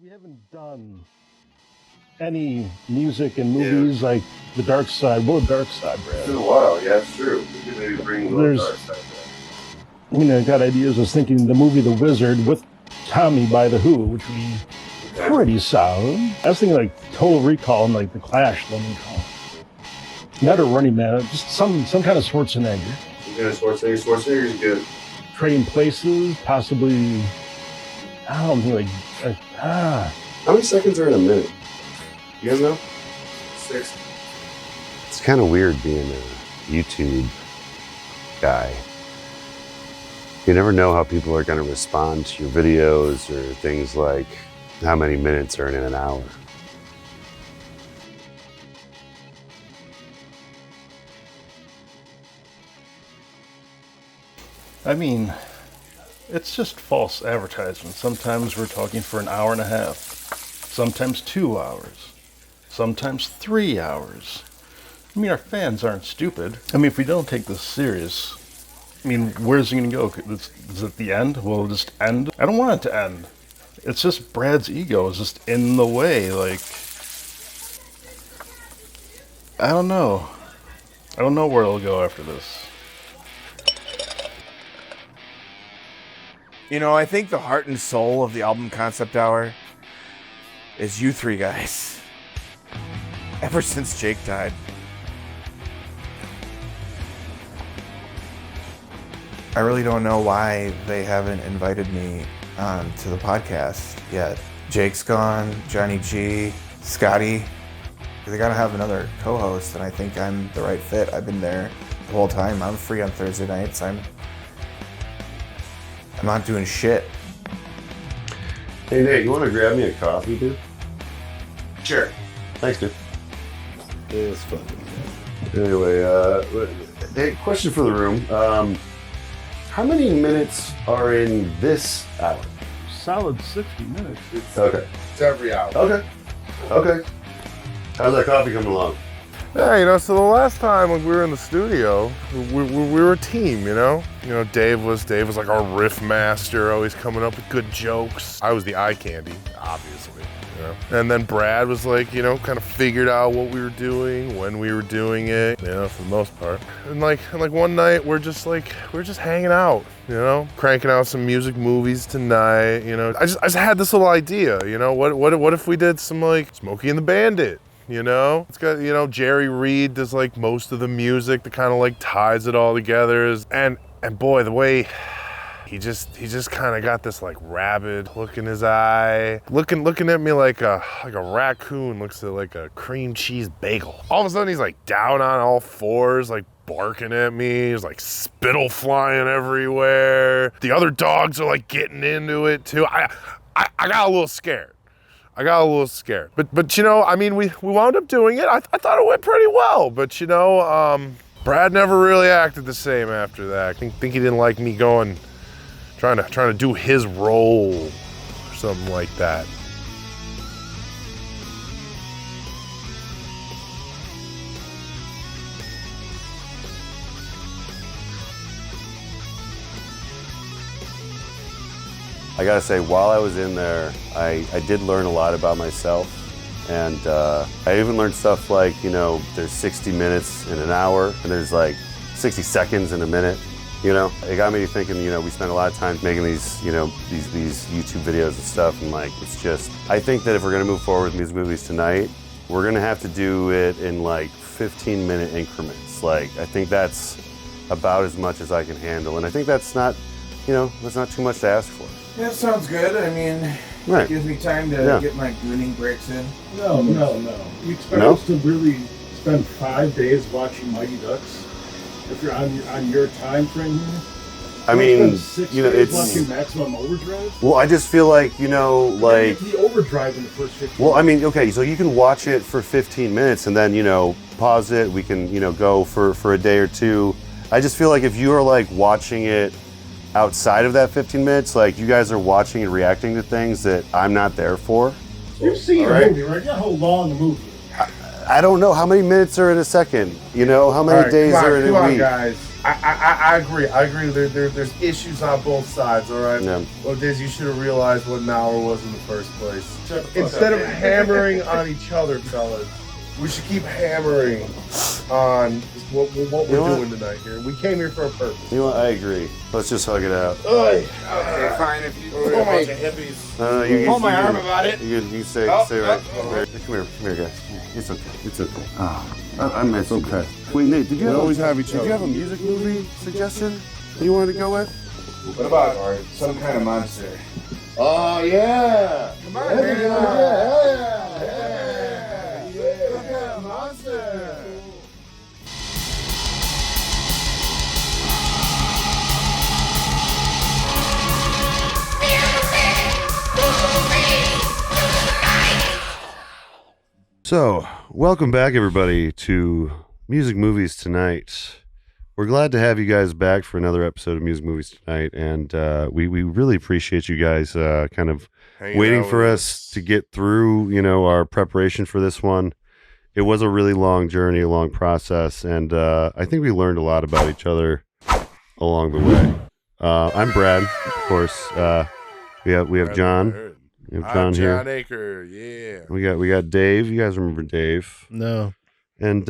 We haven't done any music and movies like The Dark Side. What Dark Side, Brad? It's been a while, yeah, it's true. We could maybe bring a little Dark Side back. I got ideas. I was thinking the movie The Wizard with Tommy by The Who, which would be pretty solid. I was thinking like Total Recall and like The Clash, let me call it. Not a Running Man, just some kind of Schwarzenegger. Some kind of Schwarzenegger. Schwarzenegger's good. Trading Places, possibly. I don't think How many seconds are in a minute? You guys know? 6. It's kind of weird being a YouTube guy. You never know how people are going to respond to your videos or things like how many minutes are in an hour. It's just false advertisement. Sometimes we're talking for an hour and a half, sometimes 2 hours, sometimes 3 hours. Our fans aren't stupid. If we don't take this serious, where's it going to go? Is it the end? Will it just end? I don't want it to end. It's just Brad's ego is just in the way. I don't know. I don't know where it'll go after this. I think the heart and soul of the album concept hour is you three guys. Ever since Jake died. I really don't know why they haven't invited me on to the podcast yet. Jake's gone, Johnny G, Scotty. They gotta have another co-host, and I think I'm the right fit. I've been there the whole time. I'm free on Thursday nights. I'm not doing shit. Hey, Nate, you want to grab me a coffee, dude? Sure. Thanks, dude. Yeah, it's fun. Anyway, hey, question for the room. How many minutes are in this hour? Solid 60 minutes. Okay. It's every hour. Okay. How's that coffee coming along? Yeah, so the last time when we were in the studio, we were a team, Dave was like our riff master, always coming up with good jokes. I was the eye candy, obviously, And then Brad was like, kind of figured out what we were doing, when we were doing it, for the most part. And like one night we're just hanging out, cranking out some music movies tonight, I just had this little idea, what if we did some like Smokey and the Bandit? It's got, Jerry Reed does like most of the music that kind of like ties it all together. And boy, the way he just kind of got this like rabid look in his eye, looking at me like a raccoon looks at like a cream cheese bagel. All of a sudden he's like down on all fours, like barking at me. There's like spittle flying everywhere. The other dogs are like getting into it too. I got a little scared. But we wound up doing it. I thought it went pretty well, but Brad never really acted the same after that. I think he didn't like me trying to do his role or something like that. I gotta say, while I was in there, I did learn a lot about myself. And I even learned stuff like, there's 60 minutes in an hour, and there's like 60 seconds in a minute. It got me thinking, we spend a lot of time making these, these YouTube videos and stuff, and it's just, I think that if we're gonna move forward with these movies tonight, we're gonna have to do it in 15-minute increments. I think that's about as much as I can handle, and I think that's not, that's not too much to ask for. Yeah, sounds good. It gives me time to get my gooning breaks in. No. You expect us to really spend 5 days watching Mighty Ducks if you're on your time frame here? It's watching Maximum Overdrive. Well, I just feel like the overdrive in the first 15 Well, okay, so you can watch it for 15 minutes and then pause it. We can go for a day or two. I just feel like if you are watching it outside of that 15 minutes, you guys are watching and reacting to things that I'm not there for. You've seen the movie, right? You know how long the movie is. I don't know how many minutes are in a second. You know, how many days are in a week? Guys. I agree. There's issues on both sides. All right. Yeah. Well, Diz, you should have realized what an hour was in the first place. Instead of hammering on each other, fellas, we should keep hammering on what we're doing tonight here. We came here for a purpose. You know what? I agree. Let's just hug it out. Okay, fine. If you a bunch of hippies. You Hold my arm about it. You say right. Come here, guys. It's okay. I'm so okay. Wait, Nate, did you always have each other. Did you have a music movie suggestion that you wanted to go with? What about some kind of monster? Oh yeah! Come on, man! Yeah, monster! So, welcome back, everybody, to Music Movies Tonight. We're glad to have you guys back for another episode of Music Movies Tonight, and we really appreciate you guys kind of waiting for us to get through, our preparation for this one. It was a really long journey, a long process, and I think we learned a lot about each other along the way. I'm Brad, of course. We have John. We have John here. John Aker, yeah. We got Dave. You guys remember Dave? No. And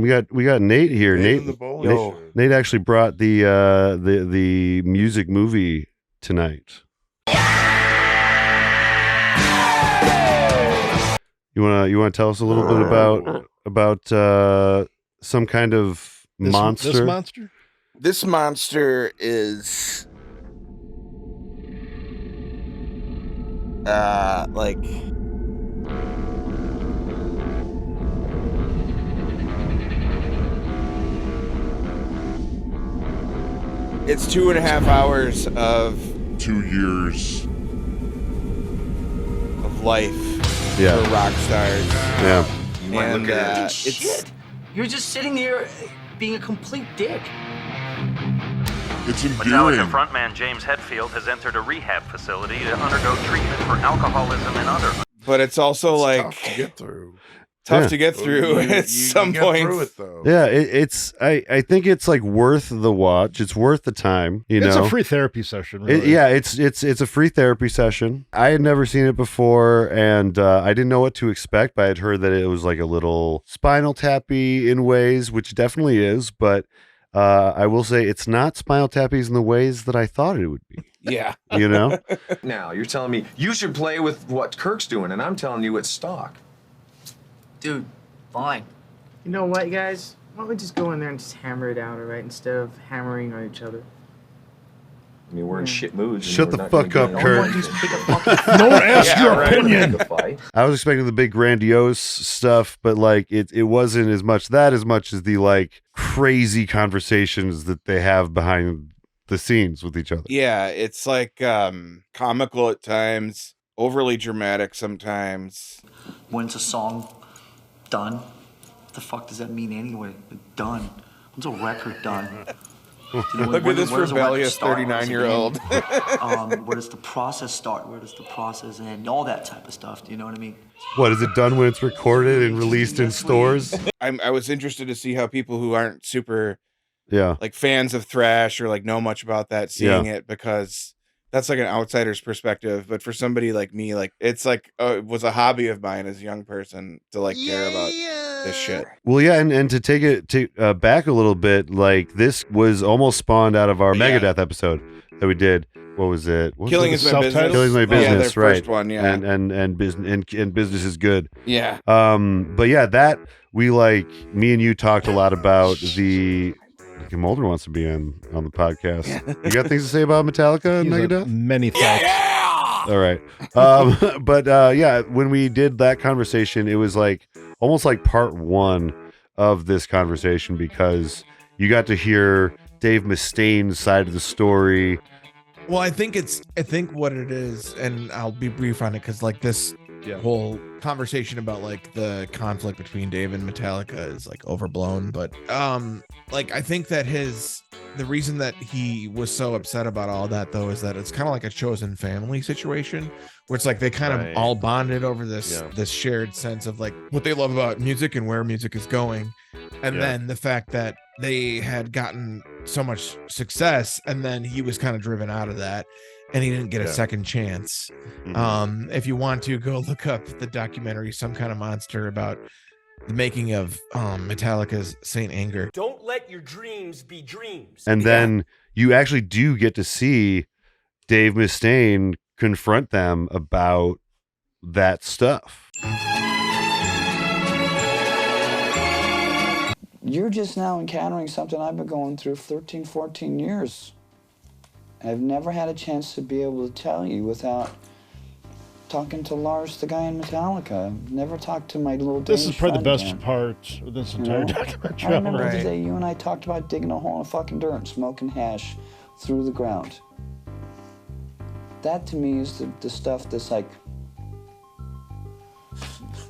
we got Nate here. Nate actually brought the music movie tonight. You wanna tell us a little bit about some kind of monster? This monster? This monster is like it's 2.5 hours of 2 years of life Yeah. for rock stars. Yeah. And Shit! You're just sitting there being a complete dick. It's Metallica endearing. frontman James Hetfield has entered a rehab facility to undergo treatment for alcoholism and other. but it's also like Tough to get through. to get through at some get point. through it, though. Yeah, I think it's like worth the watch. It's worth the time. It's a free therapy session. Really. It's a free therapy session. I had never seen it before, and I didn't know what to expect. But I had heard that it was like a little Spinal Tappy in ways, which definitely is. But I will say it's not Spinal Tappies in the ways that I thought it would be. Yeah. Now, you're telling me you should play with what Kirk's doing, and I'm telling you it's stock. Dude, fine. You know what, guys? Why don't we just go in there and just hammer it out, all right? Instead of hammering on each other. I mean, we're in shit moods. and Shut we're the not gonna fuck get up, along. Kurt. Everyone just pick a fucking Don't ask Yeah, your right. opinion. The fight. I was expecting the big grandiose stuff, but like it wasn't as much as the like crazy conversations that they have behind the scenes with each other. Yeah, it's like comical at times, overly dramatic sometimes. When's a song done? What the fuck does that mean anyway? Done. When's a record done? You know, Look at this where does a record rebellious start? Where does it 39-year-old. end? Where does the process start? Where does the process end? All that type of stuff. Do you know what I mean? What is it done when it's recorded and released in stores? I was interested to see how people who aren't super Yeah. like fans of thrash or like know much about that seeing it, because that's like an outsider's perspective. But for somebody like me, like it's like it was a hobby of mine as a young person to like care about this shit. Well, yeah, and to take it back a little bit, like this was almost spawned out of our Megadeth episode that we did. What was it? Killing is my business. Killing is my Yeah, business, their right? first one, yeah. And business is good. Yeah. But yeah, that me and you talked a lot about the. Mulder wants to be on the podcast. You got things to say about Metallica and Megadeth? Many thoughts. All right. But yeah, when we did that conversation, it was like almost like part one of this conversation, because you got to hear Dave Mustaine's side of the story. Well, I think what it is, and I'll be brief on it, because like this whole conversation about like the conflict between Dave and Metallica is like overblown, but like I think that his the reason that he was so upset about all that, though, is that it's kind of like a chosen family situation where it's like they kind of all bonded over this shared sense of like what they love about music and where music is going. And then the fact that they had gotten so much success, and then he was kind of driven out of that, and he didn't get a second chance. If you want to go look up the documentary Some Kind of Monster about the making of Metallica's Saint Anger. Don't let your dreams be dreams. And then you actually do get to see Dave Mustaine confront them about that stuff. You're just now encountering something I've been going through 13, 14 years. I've never had a chance to be able to tell you without talking to Lars, the guy in Metallica. I've never talked to my little This Danish is probably the friend best again. part of this entire documentary. I remember the day you and I talked about digging a hole in fucking dirt and smoking hash through the ground. That to me is the stuff that's like...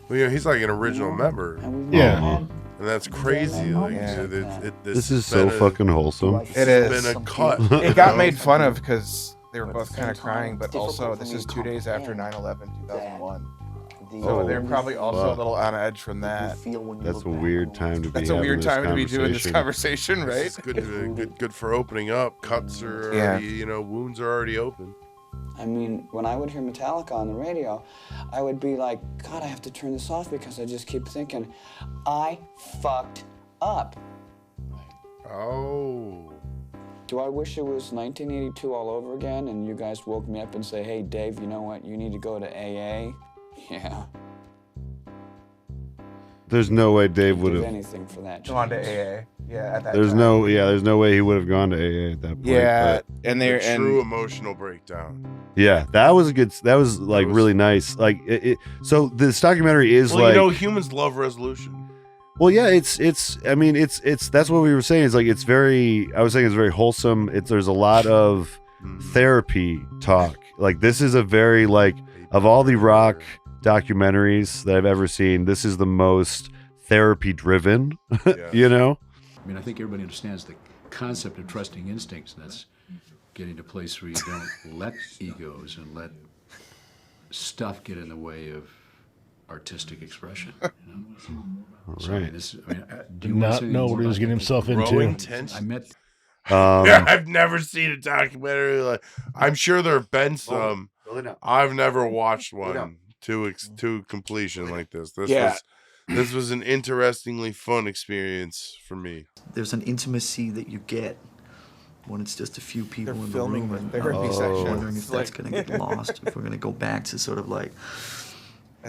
Well, he's like an original member. And that's crazy. Like, this is so fucking wholesome. It is. Been a cut. It got made fun of because they were both kind of crying, but also this is 2 days after 9/11/2001. So they're probably also a little on edge from that. That's a weird time to be. That's a weird time to be doing this conversation, right? It's good for opening up. Cuts are already, wounds are already open. I mean, when I would hear Metallica on the radio, I would be like, God, I have to turn this off because I just keep thinking, I fucked up. Oh. Do I wish it was 1982 all over again and you guys woke me up and say, hey, Dave, you know what? You need to go to AA? Yeah. There's no way Dave would Do have anything for that. Gone to AA. Yeah, at that There's time. there's no way he would have gone to AA at that point. Yeah, but, and they're true emotional breakdown. yeah, that was like really nice. Like so this documentary is like, humans love resolution. well, yeah, it's that's what we were saying. It's like I was saying it's very wholesome. There's a lot of therapy talk. Like this is a very of all the rock documentaries that I've ever seen, this is the most therapy driven. I mean, I think everybody understands the concept of trusting instincts. That's getting to a place where you don't let egos and let stuff get in the way of artistic expression. All So, right. do you want to say know what he was getting himself into. Growing tension. I met. I've never seen a documentary. I'm sure there have been some. I've never watched one to completion like this. This was an interestingly fun experience for me. There's an intimacy that you get when it's just a few people in the filming room. the therapy section. Wondering if It's that's like- going to get lost, if we're going to go back to sort of like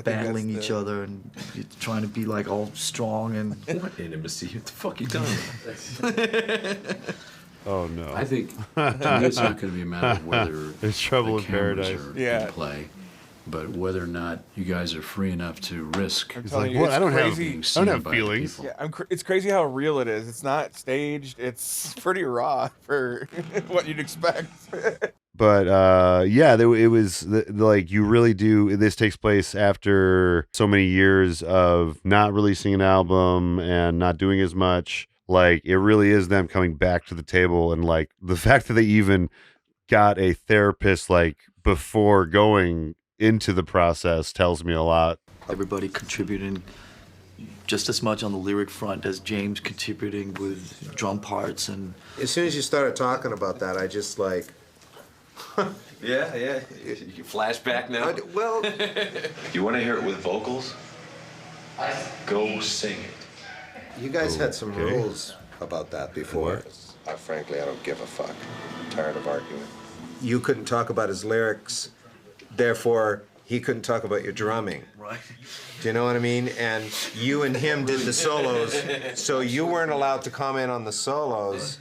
battling each other and trying to be like all strong and What intimacy? What the fuck you done? Oh no. I think to me it's not going to be a matter of whether There's trouble the in cameras paradise. are in play, but whether or not you guys are free enough to risk. I'm telling you, what? it's I don't have- crazy. being I seen don't have by the feelings. people. Yeah, it's crazy how real it is. It's not staged. It's pretty raw for what you'd expect. But it was like you really do. This takes place after so many years of not releasing an album and not doing as much. Like it really is them coming back to the table, and like the fact that they even got a therapist like before going into the process tells me a lot. everybody contributing just as much on the lyric front as James contributing with drum parts and. As soon as you started talking about that, I just like. Yeah. You flashback now? Well, You want to hear it with vocals? Go sing it. you guys had some rules about that before. Frankly, I don't give a fuck. I'm tired of arguing. You couldn't talk about his lyrics, therefore he couldn't talk about your drumming. Right. Do you know what I mean? And you and him did the solos, so you weren't allowed to comment on the solos.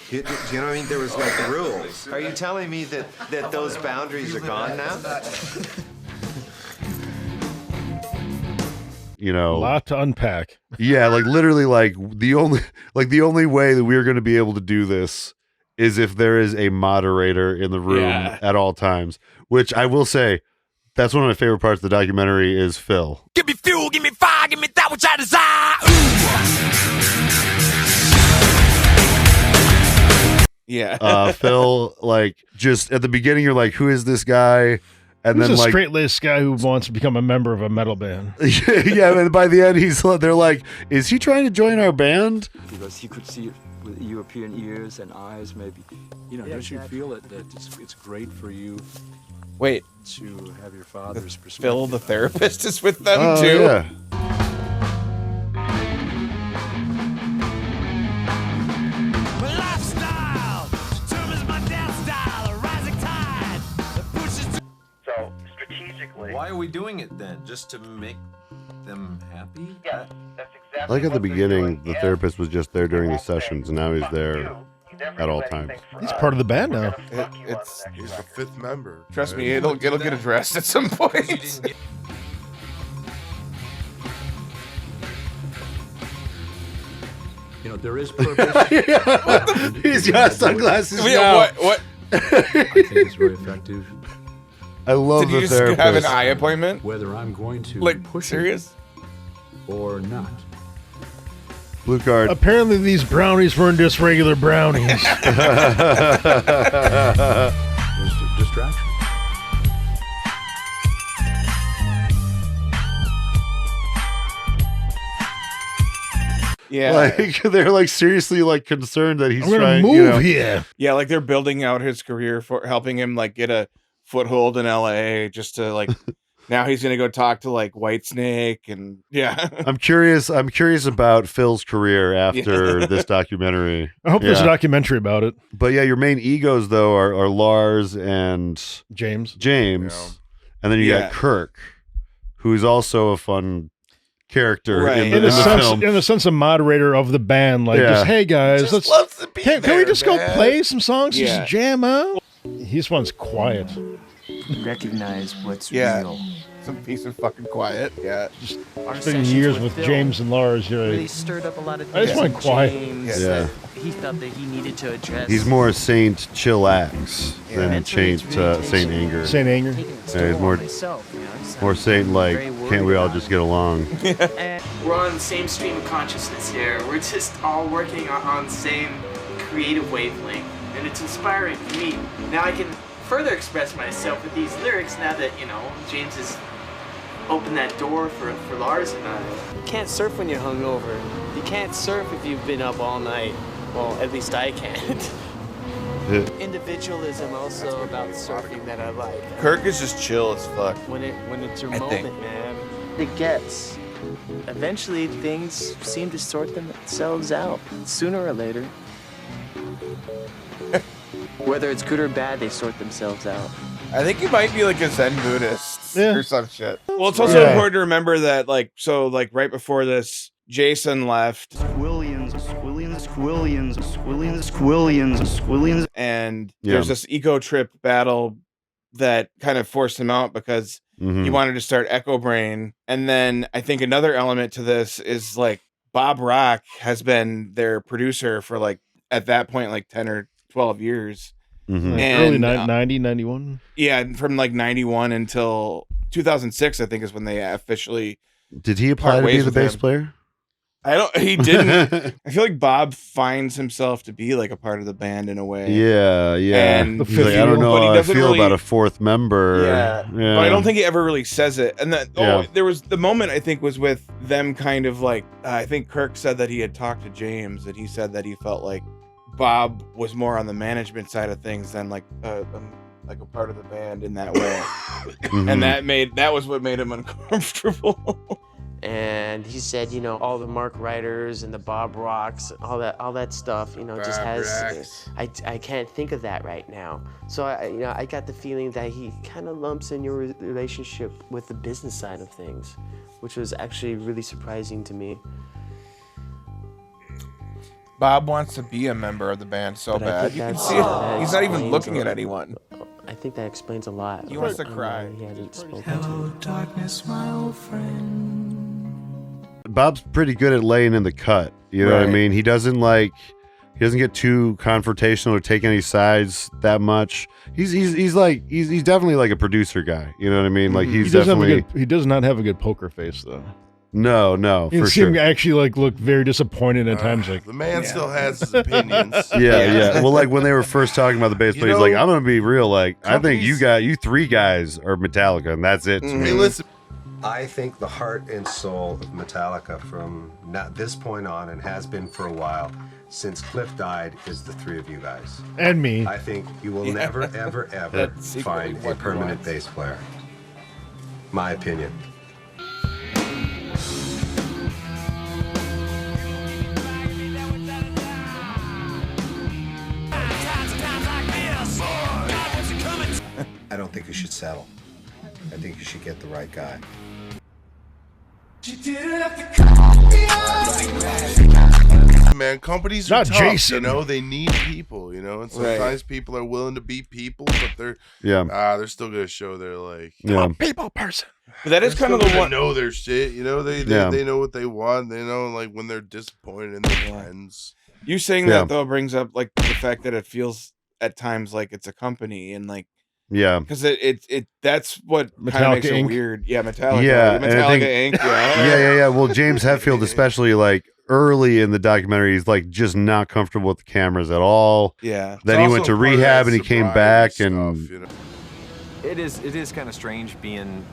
Do you know what I mean? There was like rules. Are you telling me that those boundaries are gone now? You know, A lot to unpack. yeah, like literally, like the only way that we're going to be able to do this is if there is a moderator in the room at all times. Which I will say, that's one of my favorite parts of the documentary is Phil. Give me fuel, give me fire, give me that which I desire. Phil, like, just at the beginning, you're like, who is this guy? And He's then, a like, straight-laced guy who wants to become a member of a metal band. yeah, and by the end, they're like, is he trying to join our band? Because he could see it with European ears and eyes, maybe. You know, don't you feel that it's great for you Wait, to have your father's perspective? Phil, the therapist, is with them Oh, too. yeah. So, strategically. Why are we doing it then? Just to make them happy? Yeah, that's exactly. I like at the beginning, the therapist was just there during the sessions, and now he's there at all times. He's part of the band now. He's the 5th member. Trust me, it'll get addressed at some point. You know, there is purpose. He's got sunglasses Yeah, now. what? I think it's very effective. I love Did the you just therapist. have an eye appointment? Whether I'm going to Like, push serious? it or not. Blue card. Apparently these brownies weren't just regular brownies. There's distraction. Yeah. Like, they're like seriously like concerned that he's I'm gonna trying, move you know. here. Yeah, like they're building out his career for helping him like get a foothold in LA just to like now he's gonna go talk to like Whitesnake and yeah. I'm curious about Phil's career after this documentary. I hope there's a documentary about it. But yeah, your main egos though are Lars and James. And then you got Kirk, who's also a fun character Right. in the film. In the sense of moderator of the band, like just hey guys, can we just go play some songs, Yeah. just jam out? He just wants quiet. Recognize what's Yeah. real. Some peace and fucking quiet. Yeah. Our Spending sessions years with Phil James and Lars, you know, really stirred up a lot of I just things want in quiet. James Yeah. that he felt that he needed to address. He's more Saint Chillax than Mentally, it's Saint really Saint Anger. Saint Anger. Yeah, he's more myself, you know, so more Saint like, very worried can't we all about just get along? And we're on the same stream of consciousness here. We're just all working on the same creative wavelength, and it's inspiring for me. Now I can further express myself with these lyrics now that, you know, James has opened that door for Lars and I. You can't surf when you're hungover. You can't surf if you've been up all night. Well, at least I can't. Individualism also about surfing that I like. Kirk is just chill as fuck. When it's your I think. moment, man. It gets. Eventually, things seem to sort themselves out. Sooner or later. Whether it's good or bad, they sort themselves out. I think he might be like a Zen Buddhist or some shit. Well, it's also Yeah. important to remember that, like, so, like, right before this, Jason left. And there's this eco trip battle that kind of forced him out because he wanted to start Echo Brain. And then I think another element to this is like Bob Rock has been their producer for like, at that point, like 10 or 12 years. Like And, early 90, 91. Yeah, from like 91 until 2006, I think is when they officially. Did he apply part to be ways the with bass him. player? He didn't. I feel like Bob finds himself to be like a part of the band in a way. Yeah. And He's like, I don't know but he how I doesn't feel really- about a fourth member. Yeah. But I don't think he ever really says it. And that Yeah. there was the moment I think was with them kind of like I think Kirk said that he had talked to James and he said that he felt like Bob was more on the management side of things than like a part of the band in that way. And that was what made him uncomfortable. And he said, you know, all the Mark Writers and the Bob Rocks, all that stuff, you know, just has. I can't think of that right now. So I got the feeling that he kind of lumps in your relationship with the business side of things, which was actually really surprising to me. Bob wants to be a member of the band so But I bad. think You can that's- see it. that He's not even explains looking a- at anyone. I think that explains a lot. He wants to on cry. why He hadn't spoken Hello, to. darkness, my old friend. Bob's pretty good at laying in the cut. You know what I Right. mean? He doesn't get too confrontational or take any sides that much. He's definitely like a producer guy. You know what I mean? Like He he's does definitely he does not have a good poker face though. No, You for see him sure. actually like look very disappointed at times. Like The man still has his opinions. Yeah. Well, like when they were first talking about the bass player, he's like, I'm gonna be real. Like, I think you three guys are Metallica, and that's it. To me. Hey, listen. I think the heart and soul of Metallica from this point on, and has been for a while, since Cliff died, is the three of you guys. And me. I think you will never, ever, ever find a permanent bass player. My opinion. I don't think you should settle. I think you should get the right guy. Man, companies are Not tough, Jason. you know, they need people, you know, and sometimes people are willing to be people, but they're still gonna show they're like I'm a people person. But that is They're kind of still the gonna one. know their shit, you know, they know what they want, they know like when they're disappointed in their friends. You saying that though brings up like the fact that it feels at times like it's a company and like because it that's what kind of makes it Inc. weird. Yeah, Metallica. Yeah, Metallica and I think, Inc. Yeah. yeah. Well, James Hetfield, especially like early in the documentary, he's like just not comfortable with the cameras at all. Yeah. Then he went to rehab and he came back and. You know? It is kind of strange being,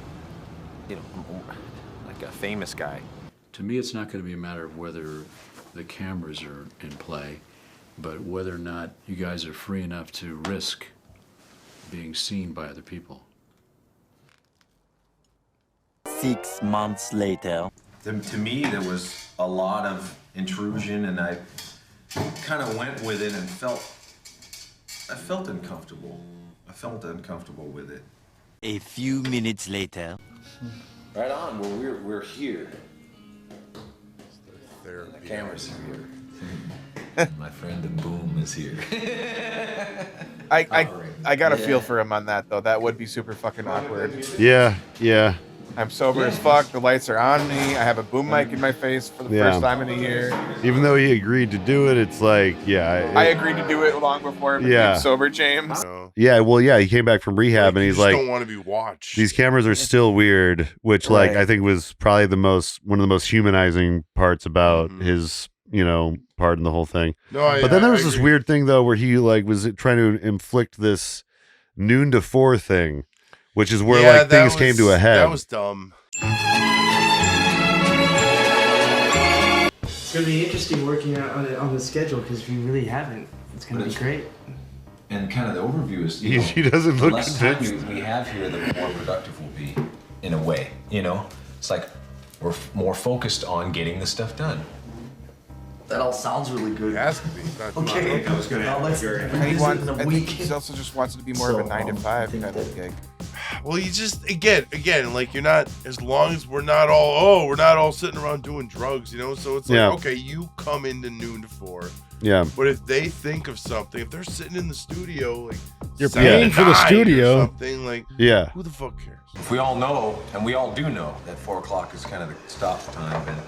like a famous guy. To me, it's not going to be a matter of whether the cameras are in play, but whether or not you guys are free enough to risk being seen by other people. 6 months later. To me, there was a lot of intrusion, and I kind of went with it and I felt uncomfortable. I felt uncomfortable with it. A few minutes later. Right on. Well, we're here. The cameras are here. My friend the Boom is here. I got a feel for him on that though. That would be super fucking awkward. Yeah. I'm sober as fuck. The lights are on me. I have a boom mic in my face for the first time in a year. Even though he agreed to do it, it's like, I agreed to do it long before I became sober, James. Yeah, well, he came back from rehab and he's you just like, don't want to be watched. these cameras are still weird, which like I think was probably one of the most humanizing parts about his, part in the whole thing. But then there was this weird thing though where he like was trying to inflict this noon to 4 thing, which is where like things came to a head. That was dumb. It's gonna be interesting working on the schedule because we really haven't. It's gonna be great. And kind of the overview is, He doesn't the look less time convinced. we have here, the more productive we'll be, in a way. It's like we're more focused on getting the stuff done. That all sounds really good. It has to be. Okay. I was gonna Now let's I think he also just wants it to be more of a 9 to 5 kind of gig. Well, you just again, like you're not, as long as we're not all sitting around doing drugs, So it's like, okay, you come into noon to 4. Yeah. But if they think of something, if they're sitting in the studio, like You're paying for the 7 to 9 studio. or something, like who the fuck cares? If we all know, and we all do know, that 4 o'clock is kind of the stop time, and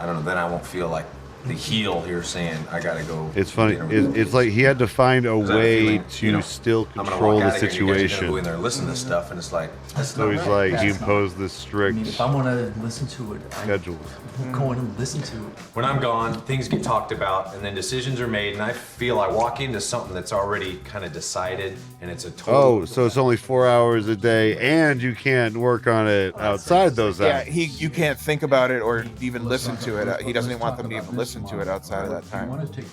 I don't know, then I won't feel like the heel here saying I gotta go. It's funny. It's like he had to find a way to still control the situation. Go in there and listen to stuff, and it's like. So he's like, he imposed this strict if I want to listen to it, schedule. I'm going to listen to it. When I'm gone, things get talked about, and then decisions are made, and I feel I walk into something that's already kind of decided, and it's a total. Oh, so it's only 4 hours a day, and you can't work on it outside those hours. Yeah, you can't think about it or even listen to it. He doesn't even want them to even listen to it outside of that time.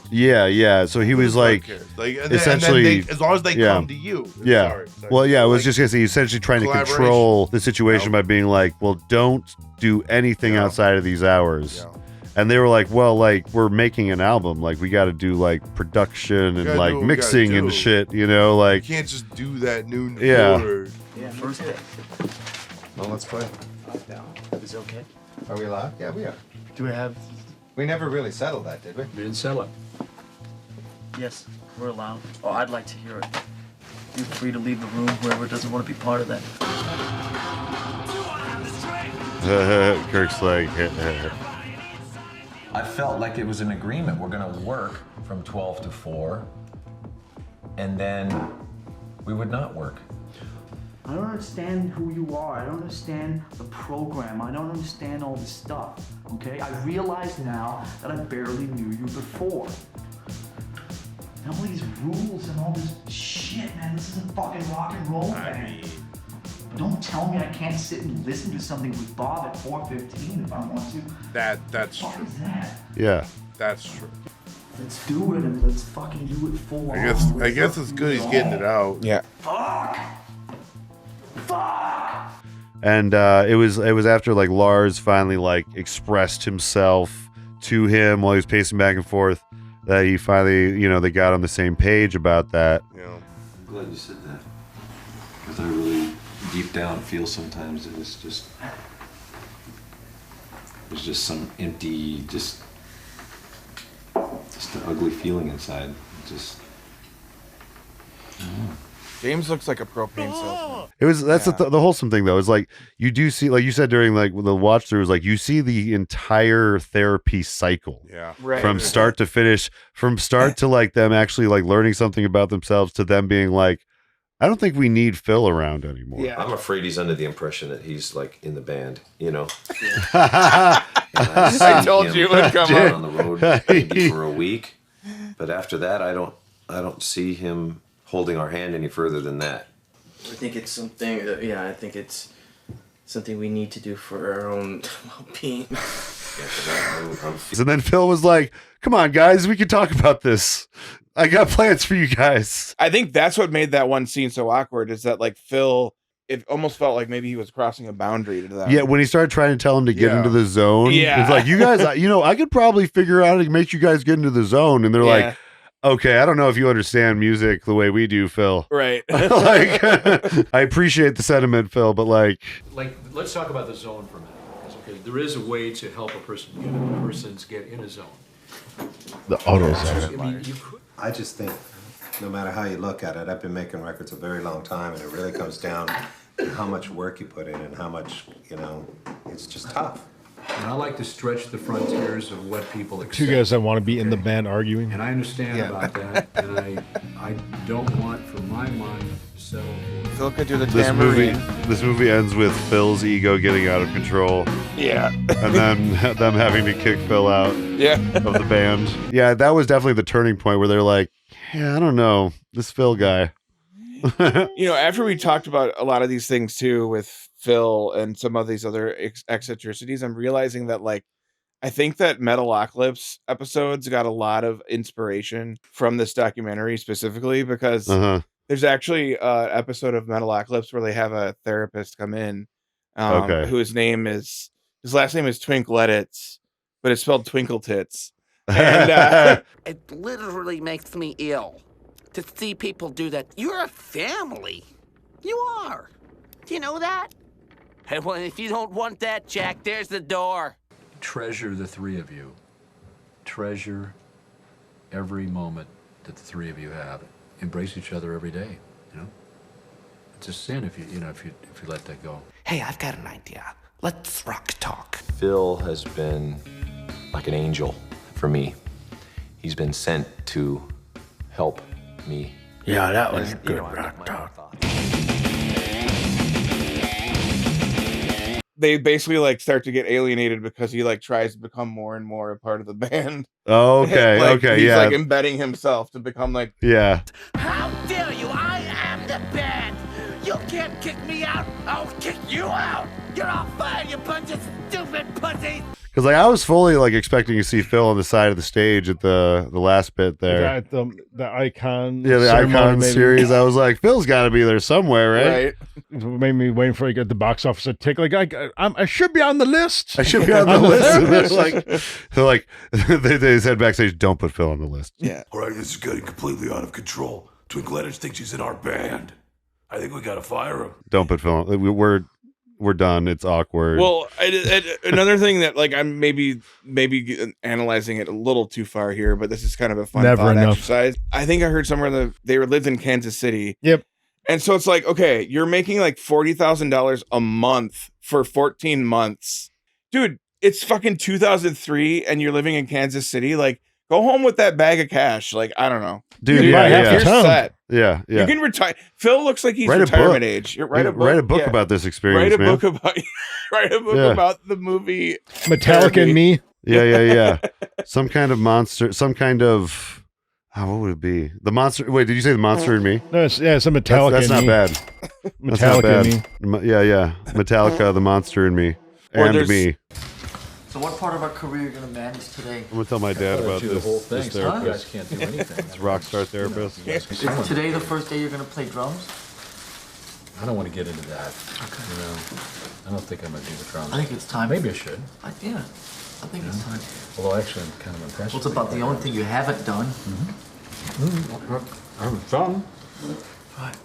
Yeah. So he was like, essentially, as long as they come to you. Yeah. Sorry. Well, yeah, I was just gonna say, essentially trying to control the situation by being like, well, don't do anything outside of these hours. And they were like, well, like we're making an album, like we got to do like production and like mixing and shit, like you can't just do that noon to Yeah. 4. Yeah, first day. Well, let's play. Is it okay? Are we allowed? Yeah, we are. Do we have? We never really settled that, did we? We didn't settle it. Yes, we're allowed. Oh, I'd like to hear it. You're free to leave the room. Whoever doesn't want to be part of that. Kirk's like, I felt like it was an agreement. We're gonna work from 12 to 4, and then we would not work. I don't understand who you are. I don't understand the program. I don't understand all this stuff, okay? I realize now that I barely knew you before. And all these rules and all this shit, man. This isn't fucking rock and roll, man. Don't tell me I can't sit and listen to something with Bob at 4:15 if I want to. That's what true. Is that? Yeah. That's true. Let's do it and let's fucking do it full I guess it's good he's getting it out. Yeah. Fuck! And it was after like Lars finally like expressed himself to him while he was pacing back and forth that he finally, you know, they got on the same page about that. Yeah. I'm glad you said that. Because I really, deep down, feel sometimes that it's just... There's just some empty, just an ugly feeling inside. Just... I don't know. James looks like a propane salesman. That's the wholesome thing though. Is like you do see, like you said during like the watch through, is like you see the entire therapy cycle. Yeah. Right. From start to finish, from start to like them actually like learning something about themselves to them being like, I don't think we need Phil around anymore. Yeah. I'm afraid he's under the impression that he's like in the band, you know. I told you it would come out up. on the road maybe for a week, but after that, I don't see him holding our hand any further than that. I think it's something. I think it's something we need to do for our own well-being. And then Phil was like, "Come on, guys, we can talk about this. I got plans for you guys." I think that's what made that one scene so awkward. Is that like Phil? It almost felt like maybe he was crossing a boundary to that. Yeah, when he started trying to tell him to get into the zone, Yeah. it's like, you guys, I could probably figure out how to make you guys get into the zone. And they're like, okay, I don't know if you understand music the way we do, Phil. Right. Like, I appreciate the sentiment, Phil, but like, let's talk about the zone for a minute. Okay, there is a way to help a person get in a zone. The auto I zone. mean, you could. I just think, no matter how you look at it, I've been making records a very long time, and it really comes down to how much work you put in and how much, it's just tough. And I like to stretch the frontiers of what people accept. Two guys that want to be in the band arguing. And I understand about that, and I don't want, for my mind, to settle for... Phil could do the this tambourine. movie ends with Phil's ego getting out of control. Yeah. And then them having to kick Phil out of the band. Yeah, that was definitely the turning point where they're like, yeah, I don't know, this Phil guy. After we talked about a lot of these things too with Phil and some of these other eccentricities, I'm realizing that I think that Metalocalypse episodes got a lot of inspiration from this documentary specifically because there's actually an episode of Metalocalypse where they have a therapist come in whose last name is Twinkletits, but it's spelled Twinkle Tits. And it literally makes me ill to see people do that. You're a family. You are. Do you know that? And well, if you don't want that, Jack, there's the door. Treasure the three of you. Treasure every moment that the three of you have. Embrace each other every day, It's a sin if you let that go. Hey, I've got an idea. Let's rock talk. Phil has been like an angel for me. He's been sent to help me. Yeah, that was good rock talk. they basically start to get alienated because he tries to become more and more a part of the band. Oh, okay, okay, he's yeah. embedding himself to become Yeah. How dare you? I am the band. You can't kick me out. I'll kick you out. You're all fired, you bunch of stupid pussies. Because I was fully expecting to see Phil on the side of the stage at the last bit there. The icon. Yeah, the icon series. I was like, Phil's got to be there somewhere, right? It made me waiting for at the box office to tick. I should be on the list. I should be on the list. They said backstage, don't put Phil on the list. Yeah. All right, this is getting completely out of control. Twinkleters thinks he's in our band. I think we got to fire him. Don't put Phil on. We're done. It's awkward. Well, another thing that I'm maybe analyzing it a little too far here, but this is kind of a fun thought exercise. I think I heard somewhere they lived in Kansas City. Yep. And so it's okay, you're making $40,000 a month for 14 months. Dude, it's fucking 2003 and you're living in Kansas City. Go home with that bag of cash. I don't know. Dude, you're yeah. set. Yeah, yeah. You can retire. Phil looks like he's Write a retirement book. age. Write a book about this experience, Write a man. book about about the movie Metallica and me. Yeah. Some kind of monster. Some kind of. Oh, what would it be? The monster. Wait, did you say the monster in me? No, it's a Metallica. That's not and me. bad. That's not Metallica bad. and me. Yeah. Metallica, the monster in me, Or and there's- me. So what part of our career are you going to manage today? I'm gonna tell my dad about do the this. whole thing, This so you guys therapist. can't do anything. This rock star therapist. Is today the first day you're going to play drums? I don't want to get into that. You know, I don't think I'm going to do the drums. I think it's time. Maybe I should. I think it's time. Although actually, I'm kind of impressed. Well, it's about the only thing you haven't done. I haven't done. Right.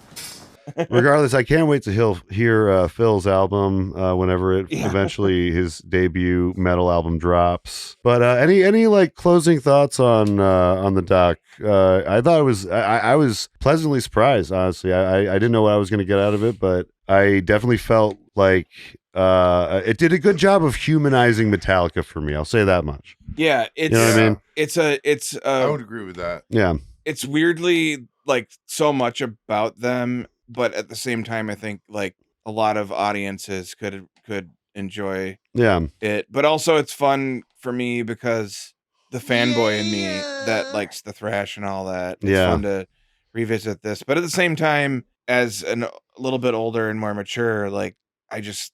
Regardless, I can't wait to hear Phil's album whenever it eventually his debut metal album drops. But any like closing thoughts on the doc? I thought it was I was pleasantly surprised. Honestly, I didn't know what I was going to get out of it, but I definitely felt like it did a good job of humanizing Metallica for me. I'll say that much. Yeah, it's You know what I mean? it's I would agree with that. Yeah. It's weirdly like so much about them, but at the same time, I think like a lot of audiences could enjoy it. But also, it's fun for me because the fanboy in me that likes the thrash and all that. It's fun to revisit this, but at the same time, as a little bit older and more mature, like I just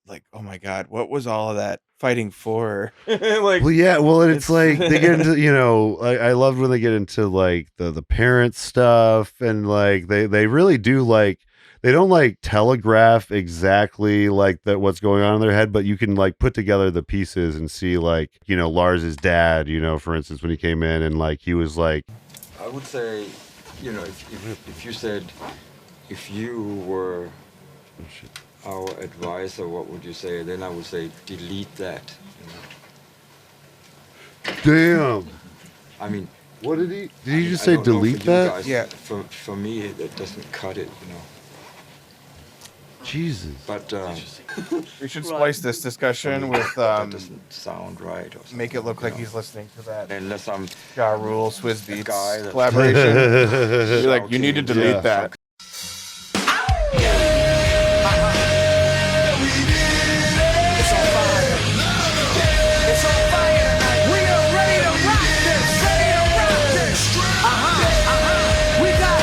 like, oh my god, what was all of that fighting for? Like, and it's like they get into, you know, I loved when they get into like the parent stuff, and like they really do like, they don't like telegraph exactly like that what's going on in their head, but you can like put together the pieces and see like, you know, Lars's dad, you know, for instance, when he came in and like he was like, I would say, you know, if you said, if you were our advisor, what would you say? Then I would say delete that. damn. I mean, what did he just I say? don't know for Delete you that? guys, Yeah. For me, that doesn't cut it, you know. Jesus. But we should splice this discussion with that doesn't sound right. Or something, make it look like you know. he's listening to that Unless I'm Ja Rule Swizz Beats guy that- collaboration. You're like, you need to delete that. It's on fire. It's on fire tonight. We are ready to rock this. Ready to rock this. We got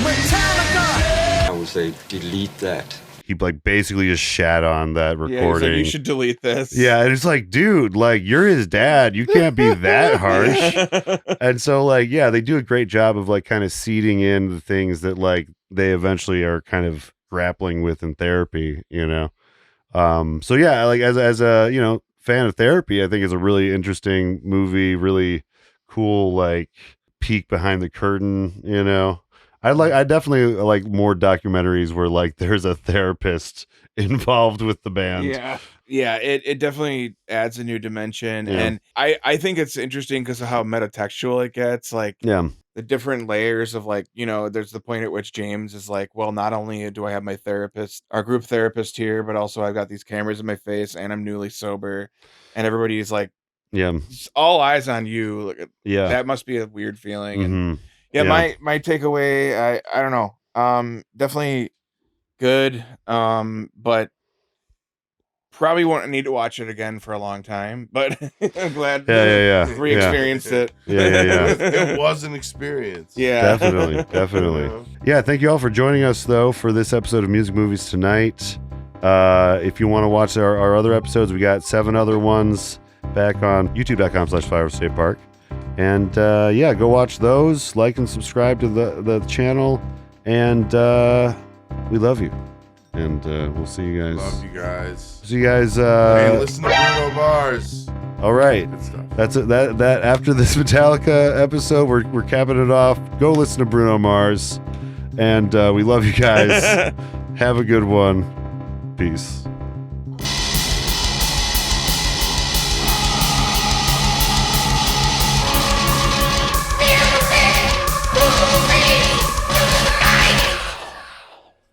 Metallica. I would say delete that. He like basically just shat on that Yeah, he's recording. like, you should delete this. Yeah, and it's like, dude, like you're his dad. You can't be that harsh. And so like, yeah, they do a great job of like kind of seeding in the things that like they eventually are kind of grappling with in therapy, you know. So yeah, like as a, you know, fan of therapy, I think it's a really interesting movie, really cool like peek behind the curtain, you know. I definitely like more documentaries where like there's a therapist involved with the band. Yeah, it definitely adds a new dimension. Yeah. And I think it's interesting because of how metatextual it gets. Like the different layers of like, you know, there's the point at which James is like, well, not only do I have my therapist, our group therapist here, but also I've got these cameras in my face and I'm newly sober. And everybody's like, all eyes on you. Like, that must be a weird feeling. And my takeaway, I don't know. Definitely good. But probably won't need to watch it again for a long time. But I'm glad re-experienced it. It was an experience. Yeah. Definitely. Yeah, thank you all for joining us though for this episode of Music Movies Tonight. If you want to watch our other episodes, we got 7 other ones back on youtube.com/FireStatePark. And go watch those, like and subscribe to the channel, and we love you. And we'll see you guys. Love you guys. See you guys. Hey, listen to Bruno Mars. All right, that's it. That after this Metallica episode, we're capping it off. Go listen to Bruno Mars, and we love you guys. Have a good one. Peace.